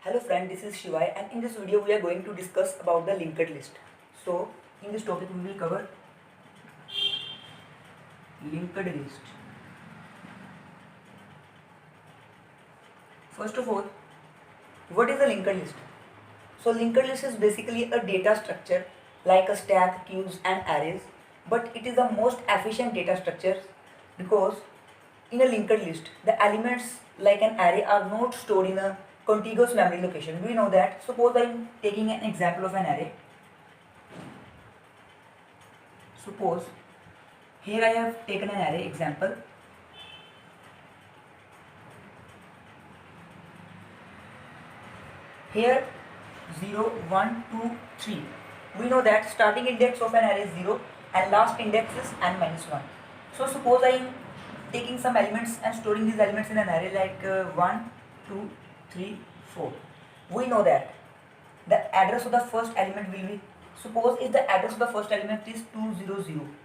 Hello friend, this is Shivai and in this video we are going to discuss about the linked list. So in this topic we will cover linked list. First of all, what is a linked list? So linked list is basically a data structure like a stack, queues and arrays, but it is the most efficient data structure because in a linked list the elements like an array are not stored in a contiguous memory location. Do we know that? Suppose I am taking an example of an array. Suppose here I have taken an array example. Here 0, 1, 2, 3. We know that starting index of an array is 0 and last index is n minus 1. So suppose I am taking some elements and storing these elements in an array like 1, 2, 3, 4. We know that the address of the first element will be, suppose if the address of the first element is 2000,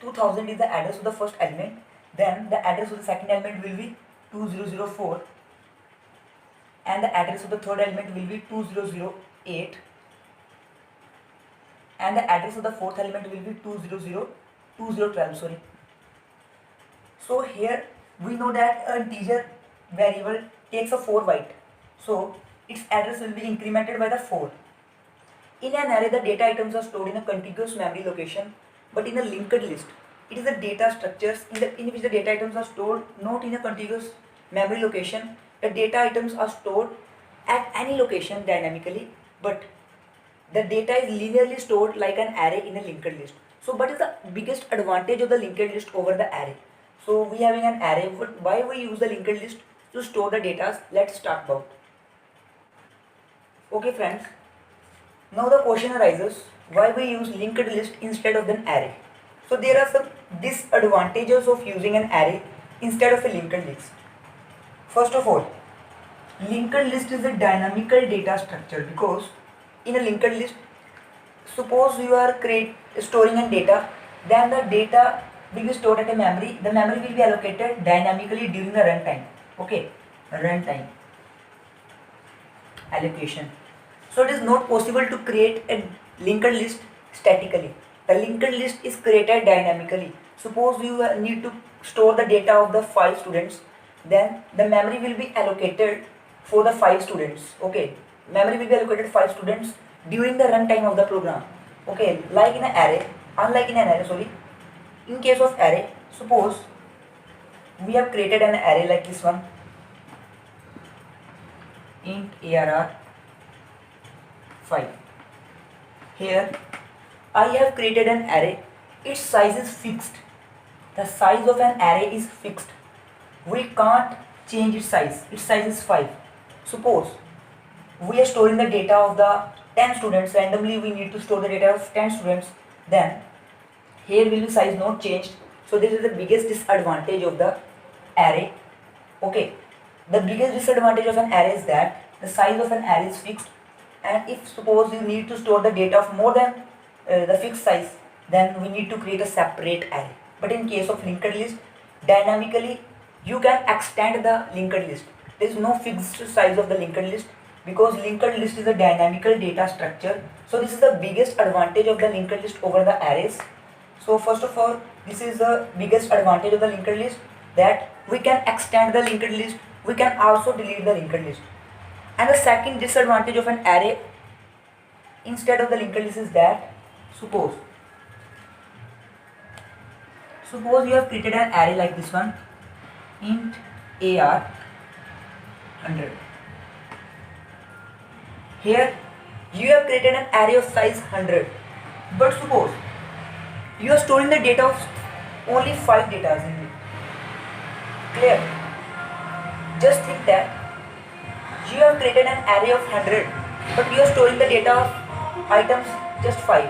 2000 is the address of the first element, then the address of the second element will be 2004 and the address of the third element will be 2008 and the address of the fourth element will be 2012, sorry. So here we know that an integer variable takes a 4 byte, so its address will be incremented by the 4. In an array the data items are stored in a contiguous memory location, but in a linked list it is the data structures in which the data items are stored not in a contiguous memory location. The data items are stored at any location dynamically, but the data is linearly stored like an array in a linked list. So what is the biggest advantage of the linked list over the array? So we having an array, but why we use the linked list to store the data? Let's start about. Okay friends, now the question arises, why we use linked list instead of an array? So there are some disadvantages of using an array instead of a linked list. First of all, linked list is a dynamical data structure because in a linked list, suppose you are storing a data, then the data will be stored at a memory. The memory will be allocated dynamically during the runtime. Okay, runtime allocation. So it is not possible to create a linked list statically. The linked list is created dynamically. Suppose you need to store the data of the 5 students, then the memory will be allocated for the 5 students. Okay, memory will be allocated 5 students during the runtime of the program. Okay, like in an array, unlike in an array, sorry. In case of array, suppose we have created an array like this one, int arr 5. Here I have created an array. Its size is fixed. The size of an array is fixed. We can't change its size. Its size is 5. Suppose we are storing the data of the 10 students. Randomly we need to store the data of 10 students. Then here will be size not changed. So this is the biggest disadvantage of the array. Okay. The biggest disadvantage of an array is that the size of an array is fixed, and if suppose you need to store the data of more than the fixed size, then we need to create a separate array. But in case of linked list, dynamically you can extend the linked list. There is no fixed size of the linked list because linked list is a dynamical data structure. So this is the biggest advantage of the linked list over the arrays. So first of all, this is the biggest advantage of the linked list, that we can extend the linked list. We can also delete the linked list. And the second disadvantage of an array instead of the linked list is that suppose you have created an array like this one, int ar 100. Here you have created an array of size 100, but suppose you are storing the data of only 5 data in it. Clear? Just think that you have created an array of 100, but you are storing the data of items just 5.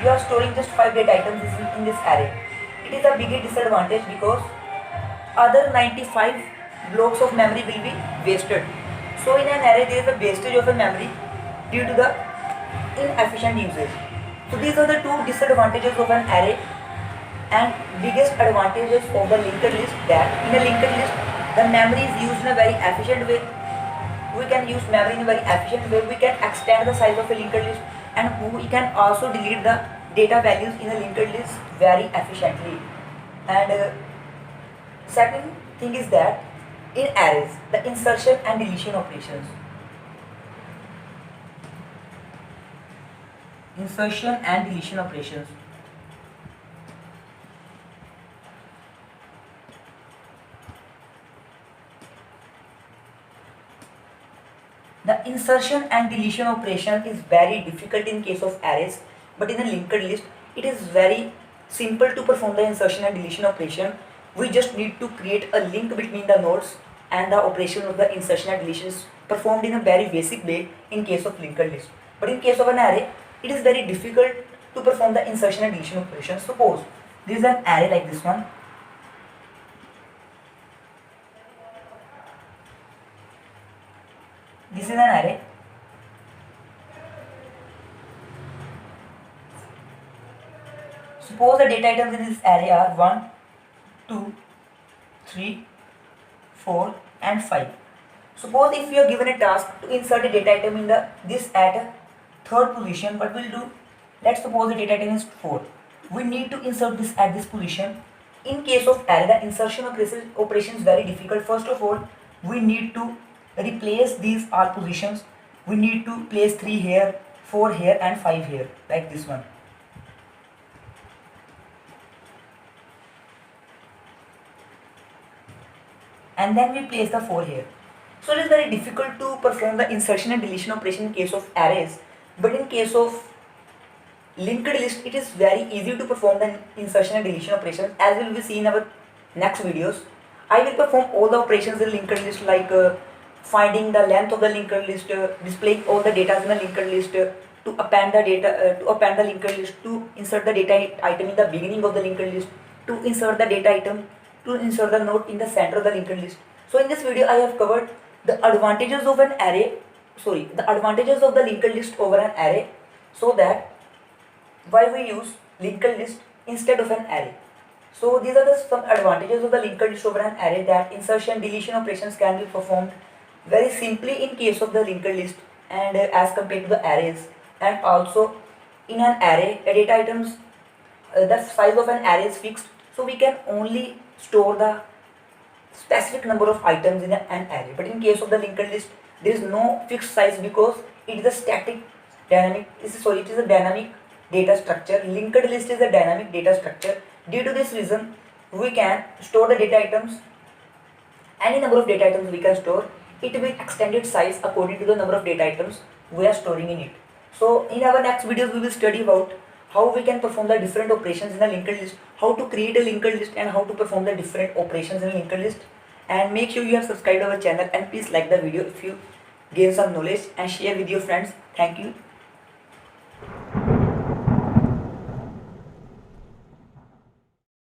You are storing just 5 data items in this array. It is a big disadvantage because other 95 blocks of memory will be wasted. So in an array there is a wastage of a memory due to the inefficient usage. So these are the 2 disadvantages of an array and biggest advantages of the linked list, that in a linked list the memory is used in a very efficient way. we can use memory in a very efficient way. We can extend the size of a linked list, and we can also delete the data values in a linked list very efficiently. And second thing is that in arrays, the insertion and deletion operations. Insertion and deletion operations. The insertion and deletion operation is very difficult in case of arrays, but in a linked list, it is very simple to perform the insertion and deletion operation. We just need to create a link between the nodes, and the operation of the insertion and deletion is performed in a very basic way in case of linked list. But in case of an array, it is very difficult to perform the insertion and deletion operation. Suppose this is an array like this one. This is an array. Suppose the data items in this array are 1, 2, 3, 4 and 5. Suppose if you are given a task to insert a data item in this at a third position, what we'll do, let's suppose the data item is 4. We need to insert this at this position. In case of array, the insertion operation is very difficult. First of all, we need to replace these all positions. We need to place 3 here, 4 here and 5 here, like this one. And then we place the 4 here. So it is very difficult to perform the insertion and deletion operation in case of arrays, but in case of linked list, it is very easy to perform the insertion and deletion operations, as will be seen in our next videos. I will perform all the operations in linked list, like finding the length of the linked list, displaying all the data in the linked list, to append the data, to append the linked list, to insert the data item in the beginning of the linked list, to insert the data item, to insert the node in the center of the linked list. So in this video, I have covered the advantages of an array, the advantages of the linked list over an array, so that why we use linked list instead of an array. So these are some advantages of the linked list over an array, that insertion deletion operations can be performed very simply in case of the linked list and as compared to the arrays. And also in an array, data items, the size of an array is fixed, so we can only store the specific number of items in an array. But in case of the linked list, there is no fixed size, because it is a static dynamic, it is a dynamic data structure. Linked list is a dynamic data structure. Due to this reason, we can store the data items, any number of data items we can store it with extended size according to the number of data items we are storing in it. So in our next videos, we will study about how we can perform the different operations in a linked list, how to create a linked list, and how to perform the different operations in a linked list. And make sure you have subscribed our channel, and please like the video if you gain some knowledge, and share with your friends. Thank you.